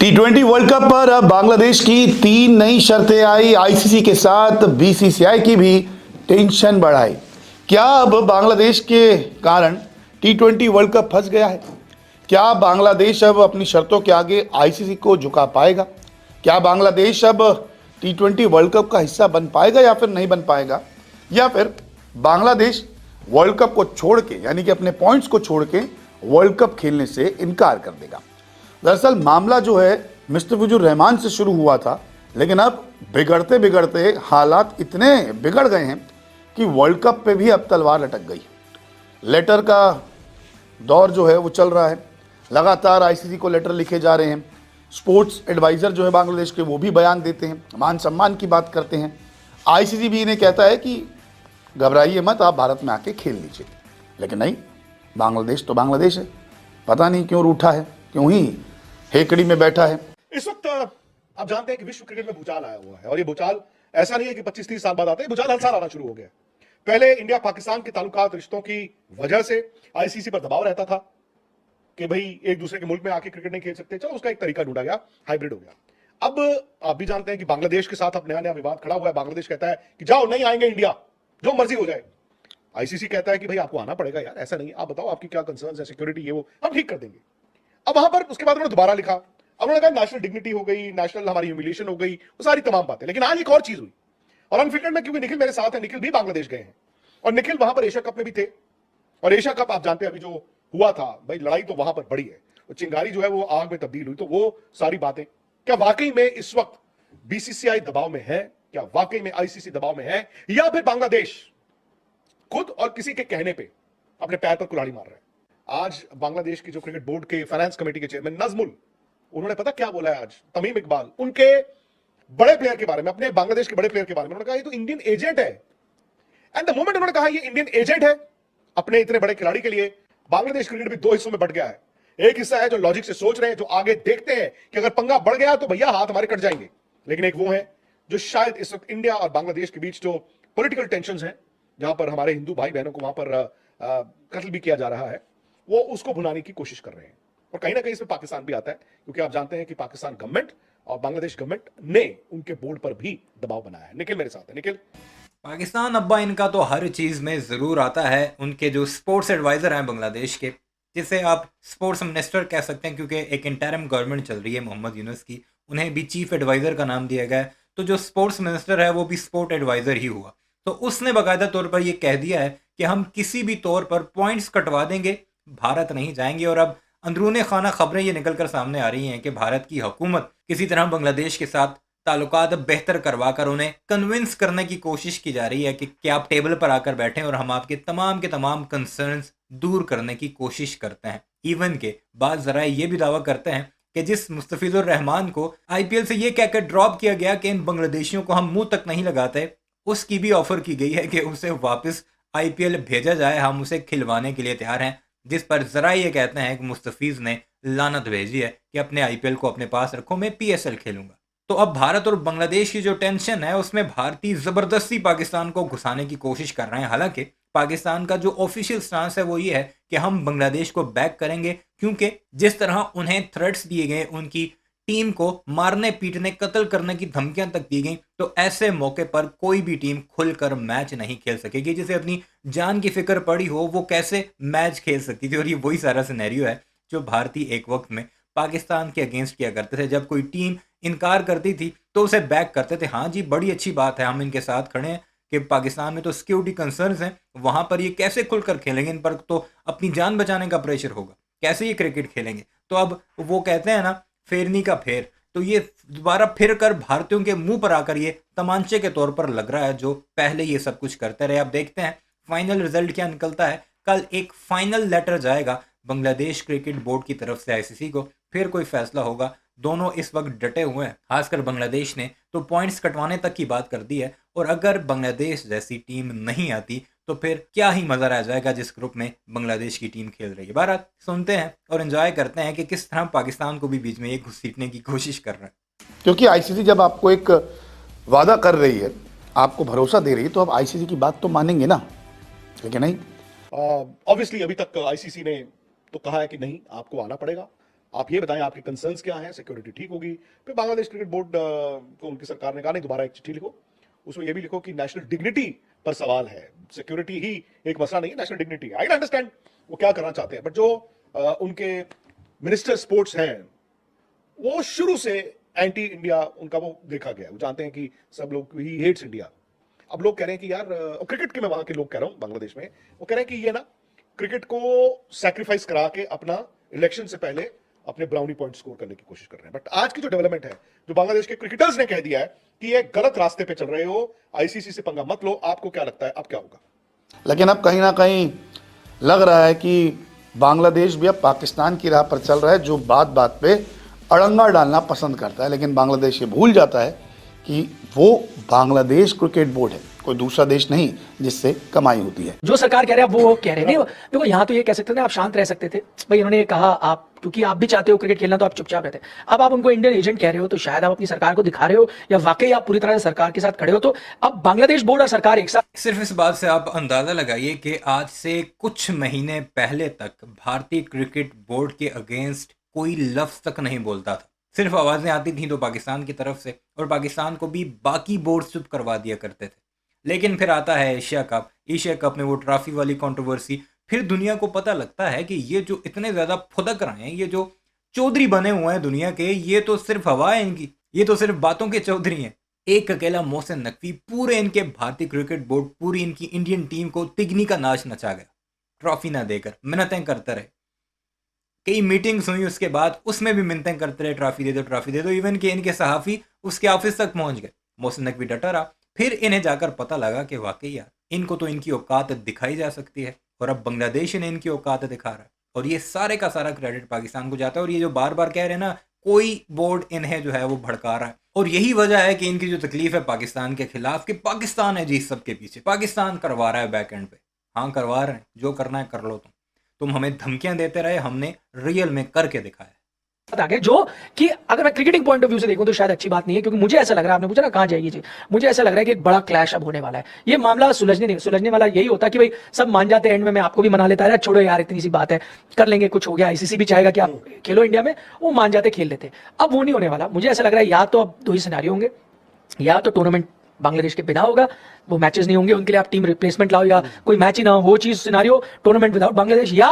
T20 world cup पर अब बांग्लादेश की 3 नई शर्तें आई। आईसीसी के साथ बीसीसीआई की भी टेंशन बढ़ाई। क्या अब बांग्लादेश के कारण T20 वर्ल्ड कप फंस गया है? क्या बांग्लादेश अब अपनी शर्तों के आगे आईसीसी को झुका पाएगा? क्या बांग्लादेश अब T20 वर्ल्ड कप का हिस्सा बन पाएगा या फिर नहीं बन पाएगा? या फिर बांग्लादेश वर्ल्ड कप को छोड़ के, यानी कि अपने पॉइंट्स को छोड़ के वर्ल्ड कप खेलने से इनकार कर देगा? दरअसल मामला जो है मुस्तफिजुर रहमान से शुरू हुआ था, लेकिन अब बिगड़ते बिगड़ते हालात इतने बिगड़ गए हैं कि वर्ल्ड कप पे भी अब तलवार लटक गई। लेटर का दौर जो है वो चल रहा है। लगातार आईसीसी को लेटर लिखे जा रहे हैं। स्पोर्ट्स एडवाइज़र जो है बांग्लादेश के, वो भी बयान देते हैं, मान सम्मान की बात करते हैं। आईसीसी भी इन्हें कहता है कि घबराइए मत, आप भारत में आके खेल लीजिए। लेकिन नहीं, बांग्लादेश तो बांग्लादेश है, पता नहीं क्यों रूठा है, क्यों ही हेकड़ी में बैठा है। इस वक्त आप जानते हैं कि विश्व क्रिकेट में भूचाल आया हुआ है, और ये भूचाल ऐसा नहीं है कि 25-30 साल बाद आता है, भूचाल हर साल आना शुरू हो गया। पहले इंडिया पाकिस्तान के ताल्लुकात रिश्तों की वजह से आईसीसी पर दबाव रहता था कि भाई एक दूसरे के मुल्क में आके क्रिकेट नहीं खेल सकते, चलो उसका एक तरीका ढूंढा गया, हाइब्रिड हो गया। अब आप भी जानते हैं कि बांग्लादेश के साथ अब नया नया विवाद खड़ा हुआ है। बांग्लादेश कहता है कि जाओ, नहीं आएंगे इंडिया, जो मर्जी हो जाए। आईसीसी कहता है कि भाई आपको आना पड़ेगा यार, ऐसा नहीं, आप बताओ आपकी क्या कंसर्न्स है, सिक्योरिटी, ये वो हम ठीक कर देंगे। अब वहां पर उसके बाद उन्होंने दोबारा लिखा, अब उन्होंने कहा नेशनल डिग्निटी हो गई, नेशनल हमारी ह्यूमिलिएशन हो गई, वो सारी तमाम बातें। लेकिन आज एक और चीज हुई, और अनफिल्टर्ड में, क्योंकि निखिल मेरे साथ है, निखिल भी बांग्लादेश गए हैं, और निखिल वहां पर एशिया कप में भी थे। और एशिया कप आप जानते हैं अभी जो हुआ था, भाई लड़ाई तो वहां पर बड़ी है, वो चिंगारी जो है वो आग में तब्दील हुई। तो वो सारी बातें, क्या वाकई में इस वक्त बीसीसीआई दबाव में है? क्या वाकई में आईसीसी दबाव में है, या फिर बांग्लादेश खुद और किसी के कहने पे अपने पैर पर कुल्हाड़ी मार रहा है? आज बांग्लादेश की जो क्रिकेट बोर्ड के फाइनेंस कमेटी के चेयरमैन नजमुल, उन्होंने पता क्या बोला है आज? तमीम इकबाल, उनके बड़े प्लेयर के बारे में, अपने बांग्लादेश के बड़े प्लेयर के बारे में उन्होंने कहा ये तो इंडियन एजेंट है। एंड द मोमेंट उन्होंने कहा ये इंडियन एजेंट है अपने इतने बड़े खिलाड़ी के लिए, बांग्लादेश क्रिकेट भी दो हिस्सों में बट गया है। एक हिस्सा है जो लॉजिक से सोच रहे हैं, जो आगे देखते हैं कि अगर पंगा बढ़ गया तो भैया हाथ हमारे कट जाएंगे। लेकिन एक वो है जो शायद इस वक्त इंडिया और बांग्लादेश के बीच जो पॉलिटिकल टेंशन है, जहां पर हमारे हिंदू भाई बहनों को वहां पर कत्ल भी किया जा रहा है, वो उसको भुनाने की कोशिश कर रहे हैं। और कहीं ना कहीं इसमें पाकिस्तान भी आता है, क्योंकि आप जानते हैं कि पाकिस्तान गवर्नमेंट और बांग्लादेश गवर्नमेंट ने उनके बोर्ड पर भी दबाव बनाया है। निखिल मेरे साथ है। निखिल, पाकिस्तान अब्बा इनका तो हर चीज़ में ज़रूर आता है। उनके जो स्पोर्ट्स एडवाइज़र हैं बांग्लादेश के, जिसे आप स्पोर्ट्स मिनिस्टर कह सकते हैं, क्योंकि एक इंटरिम गवर्नमेंट चल रही है मोहम्मद यूनुस की, उन्हें भी चीफ एडवाइज़र का नाम दिया गया है। तो जो स्पोर्ट्स मिनिस्टर है वो भी स्पोर्ट एडवाइज़र ही हुआ। तो उसने बाकायदा तौर पर यह कह दिया है कि हम किसी भी तौर पर पॉइंट्स कटवा देंगे, भारत नहीं जाएंगे। और अब अंदरूने खाना खबरें ये निकल कर सामने आ रही हैं कि भारत की हुकूमत किसी तरह बांग्लादेश के साथ ताल्लुकात बेहतर करवा कर उन्हें कन्विंस करने की कोशिश की जा रही है कि आप टेबल पर आकर बैठें और हम आपके तमाम के तमाम कंसर्न्स दूर करने की कोशिश करते हैं। इवन के बाद ज़रा ये भी दावा करते हैं कि जिस मुस्तफिजुर रहमान को आईपीएल से ये कहकर ड्रॉप किया गया कि इन बांग्लादेशियों को हम मुंह तक नहीं लगाते, उसकी भी ऑफर की गई है कि उसे वापस आईपीएल भेजा जाए, हम उसे खिलवाने के लिए तैयार हैं। जिस पर ज़रा ये कहते हैं कि मुस्तफिज ने लानत भेजी है कि अपने आईपीएल को अपने पास रखो, मैं पीएसएल खेलूंगा। तो अब भारत और बांग्लादेश की जो टेंशन है, उसमें भारतीय ज़बरदस्ती पाकिस्तान को घुसाने की कोशिश कर रहे हैं। हालांकि पाकिस्तान का जो ऑफिशियल स्टांस है वो ये है कि हम बांग्लादेश को बैक करेंगे, क्योंकि जिस तरह उन्हें थ्रेट्स दिए गए, उनकी टीम को मारने पीटने कत्ल करने की धमकियां तक दी गई, तो ऐसे मौके पर कोई भी टीम खुलकर मैच नहीं खेल सकेगी। जिसे अपनी जान की फिक्र पड़ी हो वो कैसे मैच खेल सकती थी। और ये वही सारा सिनेरियो है जो भारतीय एक वक्त में पाकिस्तान के अगेंस्ट किया करते थे। जब कोई टीम इनकार करती थी तो उसे बैक करते थे। हाँ जी, बड़ी अच्छी बात है, हम इनके साथ खड़े हैं कि पाकिस्तान में तो सिक्योरिटी कंसर्न्स हैं, वहां पर ये कैसे खुलकर खेलेंगे, इन पर तो अपनी जान बचाने का प्रेशर होगा, कैसे ये क्रिकेट खेलेंगे। तो अब वो कहते हैं ना, फेरनी का फेर, तो ये दोबारा फिर कर भारतीयों के मुंह पर आकर ये तमांचे के तौर पर लग रहा है, जो पहले ये सब कुछ करते रहे। अब देखते हैं फाइनल रिजल्ट क्या निकलता है। कल एक फाइनल लेटर जाएगा बांग्लादेश क्रिकेट बोर्ड की तरफ से आईसीसी को, फिर कोई फैसला होगा। दोनों इस वक्त डटे हुए हैं, खासकर बांग्लादेश ने तो पॉइंट्स कटवाने तक की बात कर दी है। और अगर बांग्लादेश जैसी टीम नहीं आती तो फिर क्या ही मजा रह जाएगा जिस ग्रुप में बांग्लादेश की टीम खेल रही है। बारात सुनते हैं और एंजॉय करते हैं कि किस तरह पाकिस्तान को भी बीच में ये घुसीटने की कोशिश कर रहा है। क्योंकि आईसीसी जब आपको एक वादा कर रही है, आपको भरोसा दे रही है, तो आप आईसीसी की बात तो मानेंगे ना, लेकिन नहीं। ऑब्वियसली अभी तक आईसीसी ने तो कहा है कि नहीं, आपको आना पड़ेगा, आप ये बताएं आपके कंसर्न्स क्या हैं, सिक्योरिटी ठीक होगी। फिर बांग्लादेश क्रिकेट बोर्ड को उनकी सरकार ने कहा नहीं, दोबारा एक चिट्ठी लिखो, उसमें ये भी लिखो कि नेशनल डिग्निटी पर सवाल है, सिक्योरिटी ही एक मसला नहीं है, नेशनल डिग्निटी। आई अंडरस्टैंड वो क्या करना चाहते हैं, बट जो उनके मिनिस्टर स्पोर्ट्स हैं वो शुरू से एंटी इंडिया उनका वो देखा गया है। वो जानते हैं कि सब लोग ही हेट्स इंडिया। अब लोग कह रहे हैं कि यार क्रिकेट के, मैं वहां के लोग कह रहा हूं बांग्लादेश में, वो कह रहे हैं कि ये ना क्रिकेट को सैक्रिफाइस करा के अपना इलेक्शन से पहले अपने ब्राउनी पॉइंट स्कोर करने की कोशिश कर रहे हैं। बट आज की जो डेवलपमेंट है, जो बांग्लादेश के क्रिकेटर्स ने कह दिया है कि ये गलत रास्ते पे चल रहे हो, आईसीसी से पंगा मत लो, आपको क्या लगता है अब क्या होगा? लेकिन अब कहीं ना कहीं लग रहा है कि बांग्लादेश भी अब पाकिस्तान की राह पर चल रहा है, जो बात बात पे अड़ंगा डालना पसंद करता है। लेकिन बांग्लादेश ये भूल जाता है कि वो बांग्लादेश क्रिकेट बोर्ड है, कोई दूसरा देश नहीं जिससे कमाई होती है। जो सरकार कह रहे हैं वो कह रहे हैं। नहीं देखो, यहाँ तो ये कह सकते थे आप शांत रह सकते थे भाई, इन्होंने कहा आप, क्योंकि आप भी चाहते हो क्रिकेट खेलना तो आप चुपचाप रहते। अब आप उनको इंडियन एजेंट कह रहे हो, तो शायद आप अपनी सरकार को दिखा रहे हो या वाकई आप पूरी तरह से सरकार के साथ खड़े हो। तो अब बांग्लादेश बोर्ड और सरकार एक साथ, सिर्फ इस बात से आप अंदाजा लगाइए कि आज से कुछ महीने पहले तक भारतीय क्रिकेट बोर्ड के अगेंस्ट कोई लफ्ज तक नहीं बोलता था। सिर्फ आवाजें आती थी तो पाकिस्तान की तरफ से, और पाकिस्तान को भी बाकी बोर्ड चुप करवा दिया करते थे। लेकिन फिर आता है एशिया कप में वो ट्रॉफी वाली कंट्रोवर्सी, फिर दुनिया को पता लगता है कि ये जो इतने ज़्यादा फुदक रहे हैं, ये जो चौधरी बने हुए हैं दुनिया के, ये तो सिर्फ हवा है इनकी, ये तो सिर्फ बातों के चौधरी हैं। एक अकेला मोहसिन नकवी पूरे इनके भारतीय क्रिकेट बोर्ड, पूरी इनकी इंडियन टीम को तिगनी का नाच नचा गया, ट्रॉफी ना देकर मिन्नतें करते रहे। कई मीटिंग्स हुई उसके बाद, उसमें भी मिन्नतें करते रहे, ट्रॉफी दे दो ट्रॉफी दे दो। इवन कि इनके सहाफ़ी उसके ऑफिस तक पहुंच गए, मोहसिन नकवी डटा रहा। फिर इन्हें जाकर पता लगा कि वाकई यार इनको तो इनकी औकात दिखाई जा सकती है, और अब बांग्लादेश इन्हें इनकी औकात दिखा रहा है, और ये सारे का सारा क्रेडिट पाकिस्तान को जाता है। और ये जो बार बार कह रहे हैं ना, कोई बोर्ड इन्हें जो है वो भड़का रहा है, और यही वजह है कि इनकी जो तकलीफ है पाकिस्तान के खिलाफ, कि पाकिस्तान है जी सबके पीछे, पाकिस्तान करवा रहा है बैक एंड पे। हाँ करवा रहे हैं, जो करना है कर लो तुम हमें धमकियां देते रहे, हमने रियल में करके दिखाया। आ गए, जो कि अगर मैं क्रिकेटिंग पॉइंट ऑफ व्यू से देखूं तो शायद अच्छी बात नहीं है, क्योंकि मुझे ऐसा लग रहा है, आपने पूछा ना कहां जाएगी जी, मुझे ऐसा लग रहा है कि एक बड़ा क्लैश अब होने वाला है। ये मामला सुलझने वाला यही होता कि भाई सब मान जाते हैं एंड में, मैं आपको भी मना लेता है, छोड़ो यार इतनी सी बात है कर लेंगे, कुछ हो गया, आईसीसी भी चाहेगा कि आप खेलो इंडिया में, वो मान जाते खेल लेते। अब वो नहीं होने वाला। मुझे ऐसा लग रहा है या तो अब दो ही सिनेरियो होंगे, या तो टूर्नामेंट बांग्लादेश के बिना होगा, वो मैचेस नहीं होंगे, उनके लिए आप टीम रिप्लेसमेंट लाओ, या कोई मैच ही ना हो, वो चीज सिनेरियो टूर्नामेंट विदाउट बांग्लादेश, या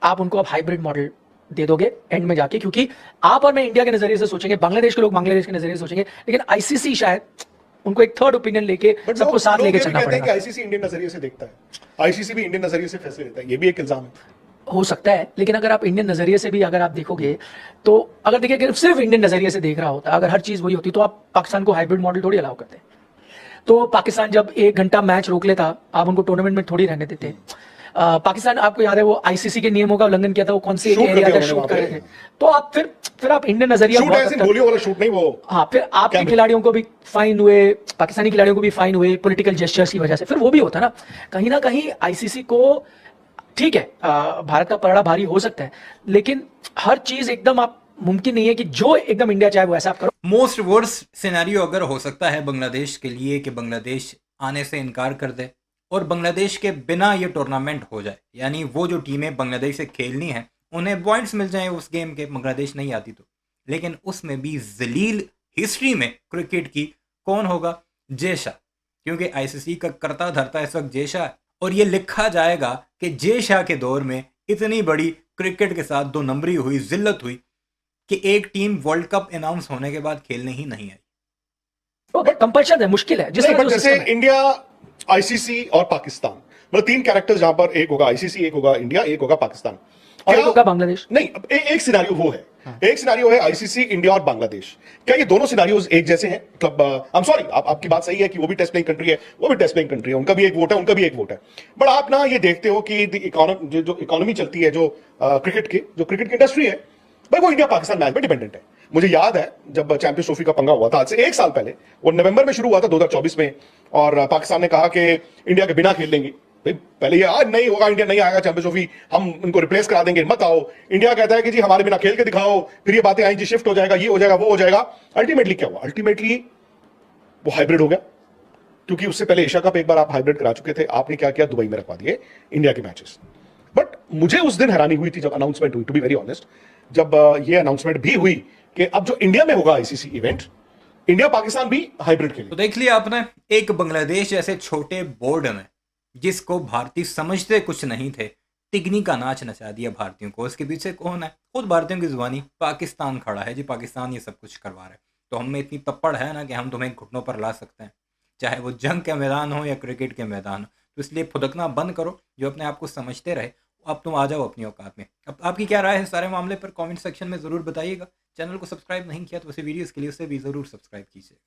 आप उनको अब हाइब्रिड मॉडल दे दोगे एंड में जाके। क्योंकि आप और मैं इंडिया के नजरिए से सोचेंगे, बांग्लादेश के लोग बांग्लादेश के नजरिए से सोचेंगे, लेकिन आईसीसी शायद उनको एक थर्ड ओपिनियन लेके सबको साथ लेके चलना पड़ेगा। आईसीसी इंडियन नजरिए से देखता है, आईसीसी भी इंडियन नजरिए से फैसले लेता है, ये भी एक इल्जाम है। हो सकता है, लेकिन अगर आप इंडियन नजरिए से भी अगर आप देखोगे, तो अगर देखिए अगर सिर्फ इंडियन नजरिए से देख रहा होता, अगर हर चीज वही होती, तो आप पाकिस्तान को हाइब्रिड मॉडल थोड़ी अलाउ करते। तो पाकिस्तान जब 1 घंटा मैच रोक लेता, आप उनको टूर्नामेंट में थोड़ी रहने देते। पाकिस्तान, आपको याद है वो आईसीसी के नियमों का उल्लंघन किया था, वो कौन से एरिया का शूट कर रहे थे, तो आप फिर आप इंडियन नजरिया गोलियों वाला शूट नहीं वो। हाँ, फिर आपके खिलाड़ियों को भी फाइन हुए, पाकिस्तानी खिलाड़ियों को भी फाइन हुए पॉलिटिकल जेस्चर्स की वजह से। फिर वो भी होता ना कहीं आईसीसी को, ठीक है भारत का पलड़ा भारी हो सकता है, लेकिन हर चीज एकदम आप मुमकिन नहीं है कि जो एकदम इंडिया चाहे वो ऐसा आप करो। मोस्ट वर्स्ट सिनेरियो अगर हो सकता है बांग्लादेश के लिए कि बांग्लादेश आने से इनकार कर दे और बांग्लादेश के बिना ये टूर्नामेंट हो जाए, यानी वो जो टीमें बांग्लादेश से खेलनी है उन्हें पॉइंट्स मिल जाएं उस गेम के, बांग्लादेश नहीं आती तो। लेकिन उसमें भी जलील हिस्ट्री में क्रिकेट की कौन होगा? जय शाह, क्योंकि आईसीसी का करता धरता इस वक्त जय शाह है, और ये लिखा जाएगा कि जय शाह के दौर में इतनी बड़ी क्रिकेट के साथ 2 नंबरी हुई, जिल्लत हुई कि एक टीम वर्ल्ड कप अनाउंस होने के बाद खेलने ही नहीं आई। कंपल्शन है, मुश्किल है। जैसे इंडिया, आईसीसी और पाकिस्तान, मतलब 3 कैरेक्टर्स जहां पर एक होगा आईसीसी, एक होगा इंडिया, एक होगा पाकिस्तान, और एक होगा बांग्लादेश। नहीं, एक सिनेरियो वो है। एक सिनेरियो है आईसीसी, इंडिया और बांग्लादेश। क्या ये दोनों सिनेरियोज एक जैसे हैं? मतलब आई एम सॉरी, आपकी बात सही है कि वो भी टेस्ट प्लेइंग कंट्री है, वो भी टेस्ट प्लेइंग कंट्री है, उनका भी एक वोट है, उनका भी एक वोट है। बट आप ना ये देखते हो कि जो इकोनॉमी चलती है, जो क्रिकेट की इंडस्ट्री है भाई, वो इंडिया पाकिस्तान मैच पे डिपेंडेंट है। मुझे याद है जब चैंपियंस ट्रॉफी का पंगा हुआ था आज से 1 साल पहले, वो नवंबर में शुरू हुआ था 2024 में, और पाकिस्तान ने कहा कि इंडिया के बिना खेल लेंगे। भाई पहले ये आज नहीं होगा, इंडिया नहीं आएगा चैंपियंस ट्रॉफी, हम उनको रिप्लेस करा देंगे, मत आओ। इंडिया कहता है कि जी हमारे बिना खेल के दिखाओ, फिर ये बातें आई जी शिफ्ट हो जाएगा, ये हो जाएगा, वो हो जाएगा। अल्टीमेटली क्या हुआ? अल्टीमेटली वो हाइब्रिड हो गया, क्योंकि उससे पहले एशिया कप एक बार आप हाइब्रिड करा चुके थे। आपने क्या किया? दुबई में रखवा दिए इंडिया के मैचेस। बट मुझे उस दिन हैरानी हुई थी जब अनाउंसमेंट हुई, टू बी वेरी ऑनेस्ट, जब ये अनाउंसमेंट भी हुई कि अब जो इंडिया में होगा आईसीसी इवेंट, इंडिया पाकिस्तान भी हाइब्रिड खेलेगा। तो देख लिया आपने, एक बांग्लादेश जैसे छोटे बोर्ड में जिसको भारतीय समझते कुछ नहीं थे, तिगनी का नाच नचा दिया भारतीयों को। उसके पीछे कौन है? खुद भारतीयों की जुबानी पाकिस्तान खड़ा है जी, पाकिस्तान ये सब कुछ करवा रहा है। तो हम में इतनी तप्पड़ है ना कि हम तुम्हें घुटनों पर ला सकते हैं, चाहे वो जंग के मैदान हो या क्रिकेट के मैदान हो। तो इसलिए फुदकना बंद करो, जो अपने आप को समझते रहे अब तुम आ जाओ अपनी औकात में। अब आपकी क्या राय है सारे मामले पर कमेंट सेक्शन में ज़रूर बताइएगा। चैनल को सब्सक्राइब नहीं किया तो उसे वीडियोज़ के लिए उसे भी ज़रूर सब्सक्राइब कीजिएगा।